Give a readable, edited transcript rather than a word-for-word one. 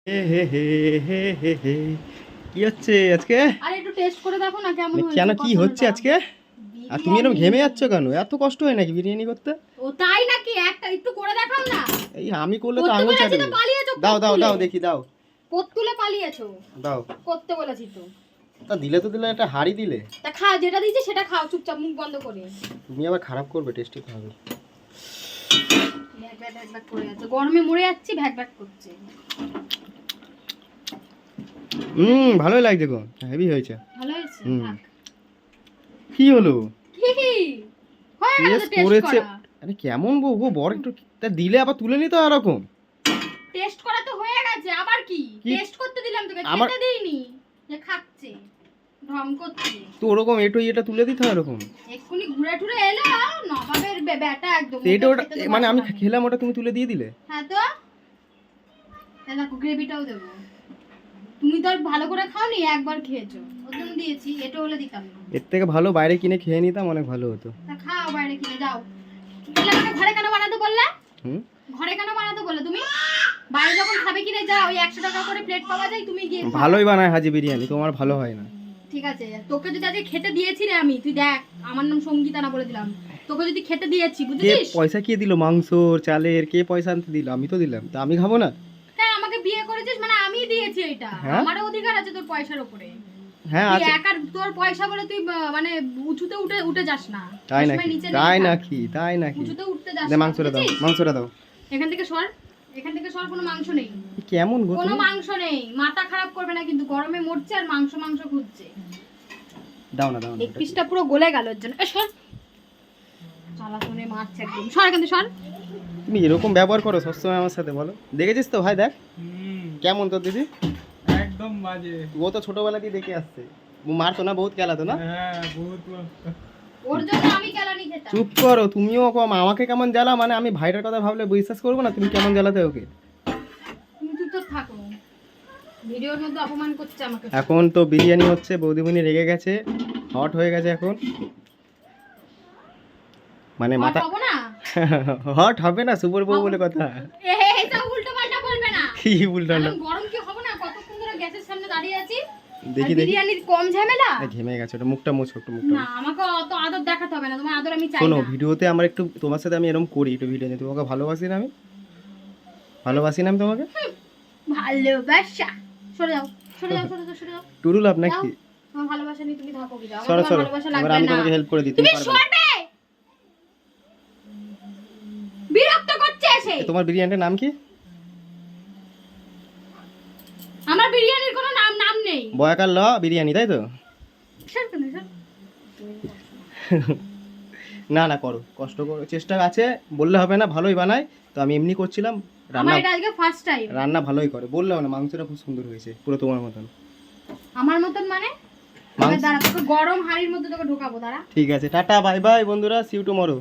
হে হে হে হে হে হে। কি হচ্ছে আজকে? আরে একটু টেস্ট করে দেখো না কেমন হয়েছে। কেন কি হচ্ছে আজকে? আর তুমি এরকম ঘেমে যাচ্ছ কেন? এত কষ্ট হয় নাকি বিরিয়ানি করতে? ও তাই নাকি? একটা একটু করে দেখাও না। এই আমি করলে তো আঙুল চাটবে। দাও দাও দাও দেখি দাও। পত তুলে পালিয়েছো। দাও। করতে বলেছি তো। তা দিলে তো দিলে একটা হাড়ি দিলে। তা খাও, যেটা দিয়েছি সেটা খাও চুপচাপ মুখ বন্ধ করে। তুমি আবার খারাপ করবে, টেস্টি খাবে। ভ্যাক ভ্যাক ভ্যাক করে যাচ্ছে, গরমে মরে যাচ্ছি, ভ্যাক ভ্যাক করছে। ভালোই লাগছে গো, হেভি হয়েছে। ভালো হয়েছে। কি হলো? কি হয়ে গেল তো টেস্ট করেছে। করা। আরে কেমন গো বড় একটু তা দিলে আবার তুলে নিতে এরকম। টেস্ট করা তো হয়ে গেছে, আবার কি? টেস্ট করতে দিলাম তোকে, খেতে দেইনি যে খাচ্ছে ঢং করছে তো ওরকম এটো এটা তুলে দিতে হয় এরকম। এক্ষুনি ঘুরে টুরে এলো নবাবের বেটা একদম। এটা ওটা মানে আমি খেলাম ওটা তুমি তুলে দিয়ে দিলে। হ্যাঁ তো দেখো গ্রেভিটাও দেবো। তুমি তো আর ভালো করে খাওনি, একবার খেয়েছো ওর জন্য দিয়েছি। এটা হলে দিতাম না। এর থেকে ভালো বাইরে কিনে খেয়ে নিতাম, অনেক ভালো হতো। তা খাও বাইরে কিনে যাও। তাহলে আমাকে ঘরে কেন বানাতে বললে? ঘরে কেন বানাতে বললে তুমি? বাইরে যখন খাবে কিনে যাও, ওই 100 টাকা করে প্লেট পাওয়া যায়, তুমি গিয়ে ভালোই বানায় হাজি বিরিয়ানি, তোমার ভালো হয় না। ঠিক আছে, তোকে যদি আজকে খেতে দিয়েছি রে আমি, তুই দেখ আমার নাম সঙ্গীতা না বলে দিলাম। তোকে যদি খেতে দিয়েছি বুঝেছিস? পয়সা কে দিল মাংস চালের? কে পয়সা আনতে দিল? আমি তো দিলাম, তা আমি খাবো না? হ্যাঁ আমাকে বিয়ে করেছিস মানে আমি দিয়েছি, এটা আমারও অধিকার আছে তোর পয়সার উপরে। হ্যাঁ তুই একার তোর পয়সা বলে তুই মানে উঁচুতে উঠে যাস না। তাই নাকি? তাই নাকি? তাই নাকি? উঁচুতে উঠতে যাস দে না। মাংসটা দাও, মাংসটা দাও। এখান থেকে সর, এখান থেকে সর, কোনো মাংস নেই। কেমন গো? কোনো মাংস নেই, মাথা খারাপ করবে না কিন্তু, গরমে মরছে আর মাংস খুঁজছে। দাও না দাও না। এক পিসটা পুরো গলে গেল এর জন্য। সর, চালাচনে মারছে একদম। সর এখান থেকে সর। তুমি এরকম ব্যবহার করো সবসময় আমার সাথে, বলো? দেখেছিস তো ভাই, দেখ কেমন তোর দিদি। একদম বাজে। ও তো ছোটবেলা দিয়ে দেখে আসছে, মারতো না, বহুত খেলাতো না। হ্যাঁ বহুত। ওর জন্য আমি কেলানি খেতাম। চুপ করো তুমিও কম। আমাকে কেমন জ্বালা, মানে আমি ভাইটার কথা ভাবলে বিশ্বাস করবো না? তুমি কেমন জ্বালাতে ওকে? তুমি চুপ থাকো, ভিডিওর মধ্যে অপমান করছে আমাকে। এখন তো বিরিয়ানি হচ্ছে, বৌদিমণি রেগে গেছে, হট হয়ে গেছে এখন। মানে মাথা হব না। হট হবে না, সুপার বউ বলে কথা। এটা উল্টো পাল্টা বলবে না। কি উল্টো না? গরম কি হবে না? কতক্ষণ ধরে গ্যাসের সামনে দাঁড়িয়ে আছি। দেখি দেখি। বিরিয়ানির কম ঝামেলা। ঘেমে গেছে, ওটা মুখটা মুছো, একটু মুখটা। না আমাকে অত আদর দেখাতে হবে না, তোমার আদর আমি চাই না। শোনো, ভিডিওতে আমার একটু তোমার সাথে আমি এরকম করি, একটু ভিডিও নিয়ে। তোমাকে ভালোবাসি না আমি? ভালোবাসি না আমি তোমাকে? ভালোবাসা। সরে যাও, সরে যাও, সরে যাও, সরে যাও। টুরু লাভ নাকি? আমার ভালোবাসা নেই, তুমি থাকো কি দাও। সরো আমার সরো, ভালোবাসা এবার লাগবে আমি না। তোমাকে হেল্প করে দিই, তুমি পারবে না। সরবে। বিরক্ত করছে এসে। তোমার বিরিয়ানির নাম কি? আমার বিরিয়ানির কোনো নাম নেই। বয়াকার ল বিরিয়ানি, তাই তো? সর কেন সর। না না, করো, কষ্ট করো, চেষ্টা আছে, বললে হবে না। ভালোই বানায় তো, আমি এমনি করছিলাম। আমার রান্না এটা আজকে ফার্স্ট টাইম। রান্না ভালোই করে, বললেও না। মাংসটা খুব সুন্দর হয়েছে, পুরো তোমার মতন। আমার মতন মানে? দাঁড়া, তোকে গরম হাড়ির মধ্যে তোকে ঢোকাবো, দাঁড়া। ঠিক আছে, টাটা বাই বাই বন্ধুরা, সি ইউ টুমরো।